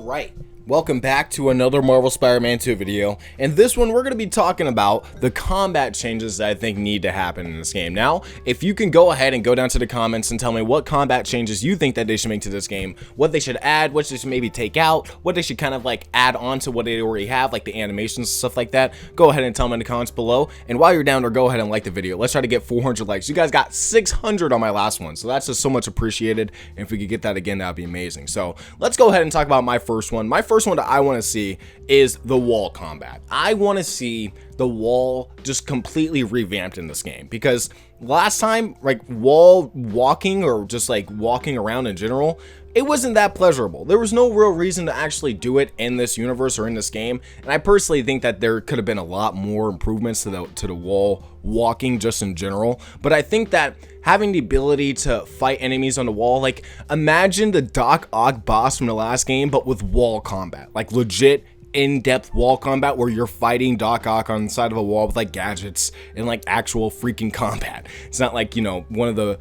Alright, welcome back to another Marvel Spider-Man 2 video. In this one, we're going to be talking about the combat changes that I think need to happen in this game. Now, if you can go ahead and go down to the comments and tell me what combat changes you think that they should make to this game, what they should add, what they should maybe take out, what they should kind of like add on to what they already have, like the animations and stuff like that, go ahead and tell me in the comments below. And while you're down there, go ahead and like the video. Let's try to get 400 likes. You guys got 600 on my last one, so that's just so much appreciated. And if we could get that again, that would be amazing. So let's go ahead and talk about my first one. My first one that I want to see is the wall combat. I want to see the wall just completely revamped in this game, because last time, like, wall walking or just like walking around in general, it wasn't that pleasurable. There was no real reason to actually do it in this universe or in this game, and I personally think that there could have been a lot more improvements to the wall walking just in general. But I think that having the ability to fight enemies on the wall, like imagine the Doc Ock boss from the last game but with wall combat, like legit in-depth wall combat where you're fighting Doc Ock on the side of a wall with like gadgets and like actual freaking combat. It's not like, you know, one of the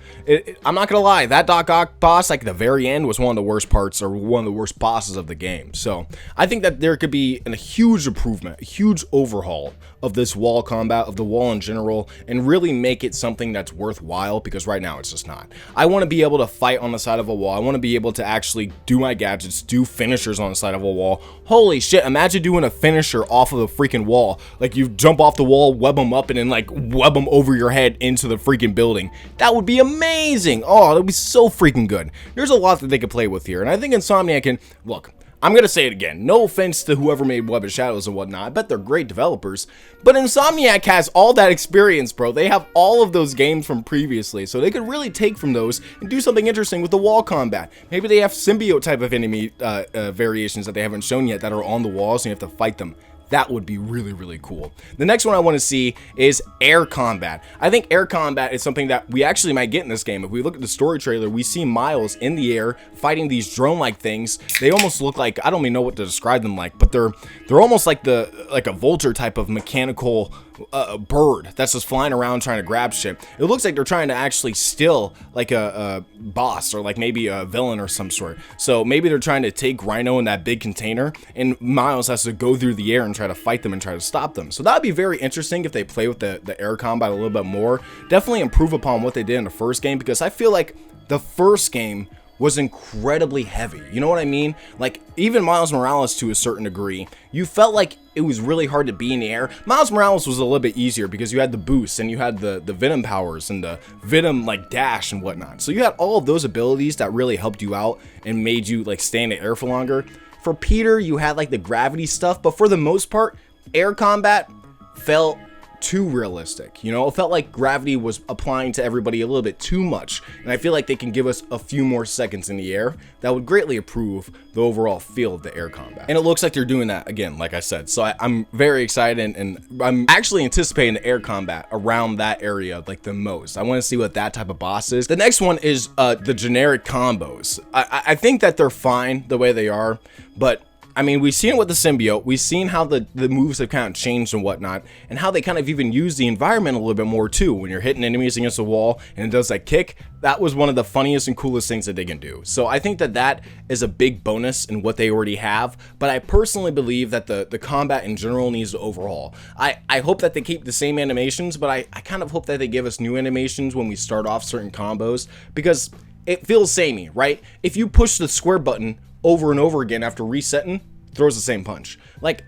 I'm not gonna lie, that Doc Ock boss, like the very end, was one of the worst parts or one of the worst bosses of the game. So I think that there could be a huge improvement, a huge overhaul of this wall combat, of the wall in general, and really make it something that's worthwhile, because right now it's just not. I want to be able to fight on the side of a wall. I want to be able to actually do my gadgets, do finishers on the side of a wall. Holy shit, imagine doing a finisher off of the freaking wall. Like, you jump off the wall, web them up, and then like web them over your head into the freaking building. That would be amazing. Oh, that would be so freaking good. There's a lot that they could play with here, and I think Insomniac can, look, I'm going to say it again, no offense to whoever made Web of Shadows and whatnot, I bet they're great developers, but Insomniac has all that experience, bro. They have all of those games from previously, so they could really take from those and do something interesting with the wall combat. Maybe they have symbiote type of enemy variations that they haven't shown yet that are on the walls and you have to fight them. That would be really, really cool. The next one I want to see is air combat. I think air combat is something that we actually might get in this game. If we look at the story trailer, we see Miles in the air fighting these drone-like things. They almost look like, I don't even know what to describe them like, but they're almost like a vulture type of mechanical bird that's just flying around trying to grab shit. It looks like they're trying to actually steal like a boss or like maybe a villain or some sort. So maybe they're trying to take Rhino in that big container, and Miles has to go through the air and try to fight them and try to stop them. So that'd be very interesting if they play with the air combat a little bit more. Definitely improve upon what they did in the first game, because I feel like the first game was incredibly heavy. You know what I mean? Like, even Miles Morales, to a certain degree, you felt like it was really hard to be in the air. Miles Morales was a little bit easier because you had the boost and you had the Venom powers and the Venom like dash and whatnot. So you had all of those abilities that really helped you out and made you like stay in the air for longer. For Peter, you had like the gravity stuff, but for the most part, air combat felt too realistic. You know, it felt like gravity was applying to everybody a little bit too much, and I feel like they can give us a few more seconds in the air that would greatly improve the overall feel of the air combat, and it looks like they're doing that again, like I said. So I'm very excited, and I'm actually anticipating the air combat around that area like the most. I want to see what that type of boss is. The next one is the generic combos. I think that they're fine the way they are, but I mean, we've seen it with the symbiote, we've seen how the moves have kind of changed and whatnot, and how they kind of even use the environment a little bit more too. When you're hitting enemies against the wall and it does that kick, that was one of the funniest and coolest things that they can do. So I think that that is a big bonus in what they already have, but I personally believe that the combat in general needs to overhaul. I hope that they keep the same animations, but I kind of hope that they give us new animations when we start off certain combos, because it feels samey, right? If you push the square button over and over again after resetting, throws the same punch. Like,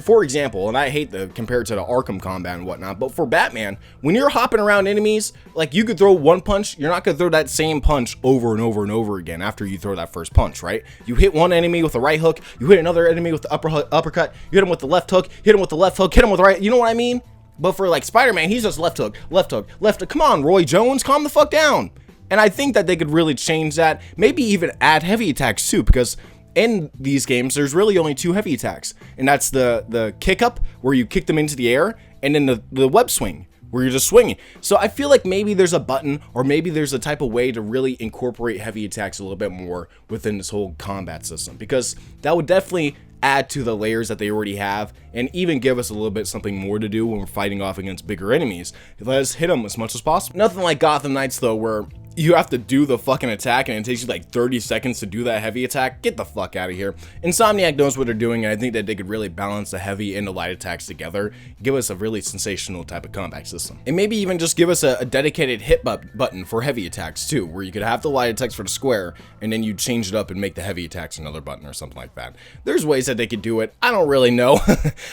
for example, and I hate to compare it to the Arkham combat and whatnot, but for Batman, when you're hopping around enemies, like, you could throw one punch, you're not gonna throw that same punch over and over and over again after you throw that first punch, right? You hit one enemy with the right hook, you hit another enemy with the uppercut, you hit him with the left hook, hit him with the left hook, hit him with the right, you know what I mean? But for like Spider-Man, he's just left hook, left hook, left hook. Come on, Roy Jones, calm the fuck down. And I think that they could really change that, maybe even add heavy attacks too, because in these games, there's really only two heavy attacks, and that's the kick up, where you kick them into the air, and then the web swing, where you're just swinging. So I feel like maybe there's a button, or maybe there's a type of way to really incorporate heavy attacks a little bit more within this whole combat system, because that would definitely add to the layers that they already have, and even give us a little bit something more to do when we're fighting off against bigger enemies. Let us hit them as much as possible. Nothing like Gotham Knights though, where you have to do the fucking attack and it takes you like 30 seconds to do that heavy attack. Get the fuck out of here. Insomniac knows what they're doing, and I think that they could really balance the heavy and the light attacks together, give us a really sensational type of combat system. And maybe even just give us a dedicated hit button for heavy attacks too, where you could have the light attacks for the square and then you change it up and make the heavy attacks another button or something like that. There's ways that they could do it. I don't really know.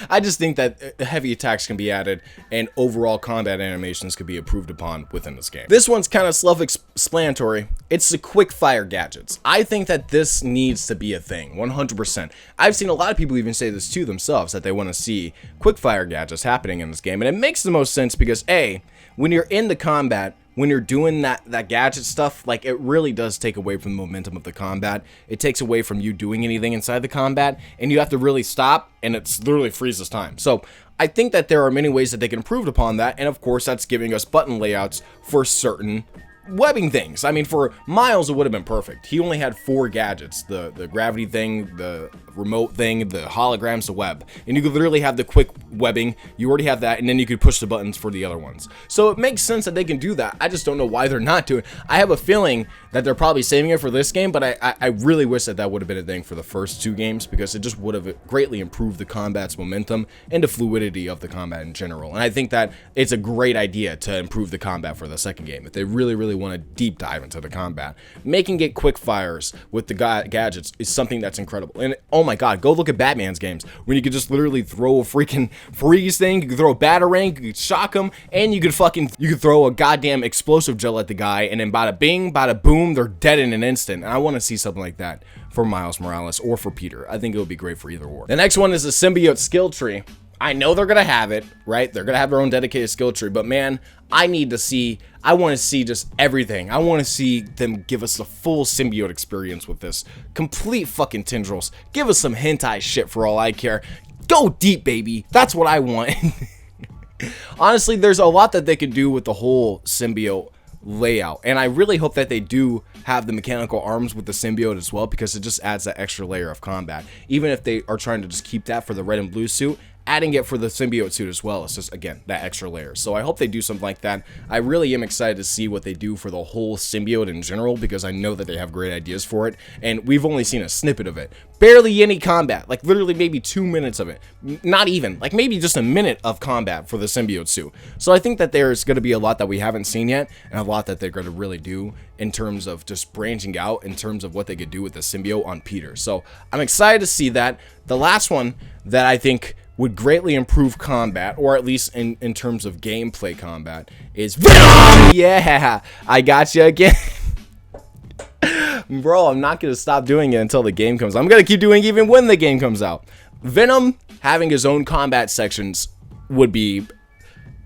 I just think that heavy attacks can be added and overall combat animations could be improved upon within this game. This one's kind of self-explanatory. It's the quick fire gadgets. I think that this needs to be a thing, 100%. I've seen a lot of people even say this to themselves, that they want to see quick fire gadgets happening in this game, and it makes the most sense because A, when you're in the combat, when you're doing that gadget stuff, like, it really does take away from the momentum of the combat. It takes away from you doing anything inside the combat, and you have to really stop, and it's literally freezes time. So I think that there are many ways that they can improve upon that, and of course that's giving us button layouts for certain webbing things. I mean, for Miles it would have been perfect. He only had 4 gadgets: the gravity thing, the remote thing, the holograms, the web, and you could literally have the quick webbing. You already have that, and then you could push the buttons for the other ones. So it makes sense that they can do that. I just don't know why they're not doing it. I have a feeling that they're probably saving it for this game, but I really wish that would have been a thing for the first 2 games, because it just would have greatly improved the combat's momentum and the fluidity of the combat in general. And I think that it's a great idea to improve the combat for the second game if they really want to deep dive into the combat. Making it quick fires with the gadgets is something that's incredible. And oh my god, go look at Batman's games when you could just literally throw a freaking freeze thing, you could throw a batarang, you could shock him, and you could throw a goddamn explosive gel at the guy, and then bada bing, bada boom, they're dead in an instant. And I want to see something like that for Miles Morales or for Peter. I think it would be great for either or. The next one is the Symbiote skill tree. I know they're gonna have it, right? They're gonna have their own dedicated skill tree, but man, I want to see just everything. I want to see them give us the full symbiote experience with this. Complete fucking tendrils. Give us some hentai shit for all I care. Go deep, baby. That's what I want. Honestly, there's a lot that they could do with the whole symbiote layout, and I really hope that they do have the mechanical arms with the symbiote as well, because it just adds that extra layer of combat. Even if they are trying to just keep that for the red and blue suit, adding it for the symbiote suit as well is just, again, that extra layer. So I hope they do something like that. I really am excited to see what they do for the whole symbiote in general, because I know that they have great ideas for it, and we've only seen a snippet of it. Barely any combat, like literally maybe 2 minutes of it. Not even, like maybe just a minute of combat for the symbiote suit. So I think that there's going to be a lot that we haven't seen yet, and a lot that they're going to really do in terms of just branching out in terms of what they could do with the symbiote on Peter. So I'm excited to see that. The last one that I think would greatly improve combat, or at least in terms of gameplay combat, is Venom! Yeah, I got you again. Bro, I'm not going to stop doing it until the game comes out. I'm going to keep doing it even when the game comes out. Venom having his own combat sections would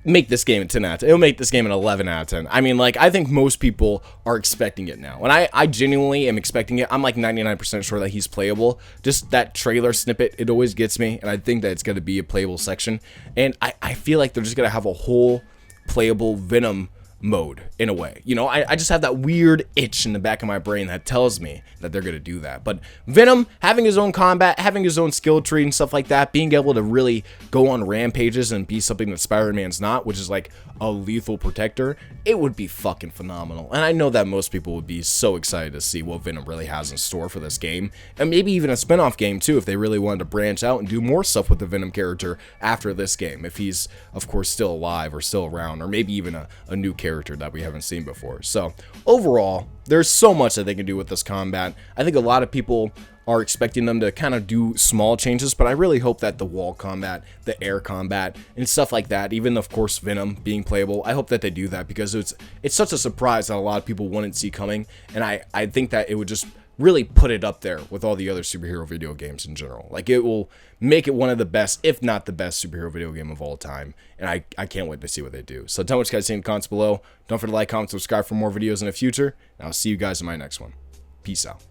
make this game a 10 out of 10. It'll make this game an 11 out of 10. I mean, like, I think most people are expecting it now. And I genuinely am expecting it. I'm like 99% sure that he's playable. Just that trailer snippet, it always gets me. And I think that it's going to be a playable section. And I feel like they're just going to have a whole playable Venom mode in a way. You know, I just have that weird itch in the back of my brain that tells me that they're gonna do that. But Venom having his own combat, having his own skill tree and stuff like that, being able to really go on rampages and be something that Spider-Man's not, which is like a lethal protector, it would be fucking phenomenal. And I know that most people would be so excited to see what Venom really has in store for this game, and maybe even a spin-off game too, if they really wanted to branch out and do more stuff with the Venom character after this game, if he's of course still alive or still around, or maybe even a new character that we haven't seen before. So overall, there's so much that they can do with this combat. I think a lot of people are expecting them to kind of do small changes, but I really hope that the wall combat, the air combat, and stuff like that, even of course Venom being playable, I hope that they do that, because it's such a surprise that a lot of people wouldn't see coming, and I think that it would just really put it up there with all the other superhero video games in general. Like, it will make it one of the best, if not the best, superhero video game of all time, and I can't wait to see what they do. So tell me what you guys think in the comments below. Don't forget to like, comment, subscribe for more videos in the future, and I'll see you guys in my next one. Peace out.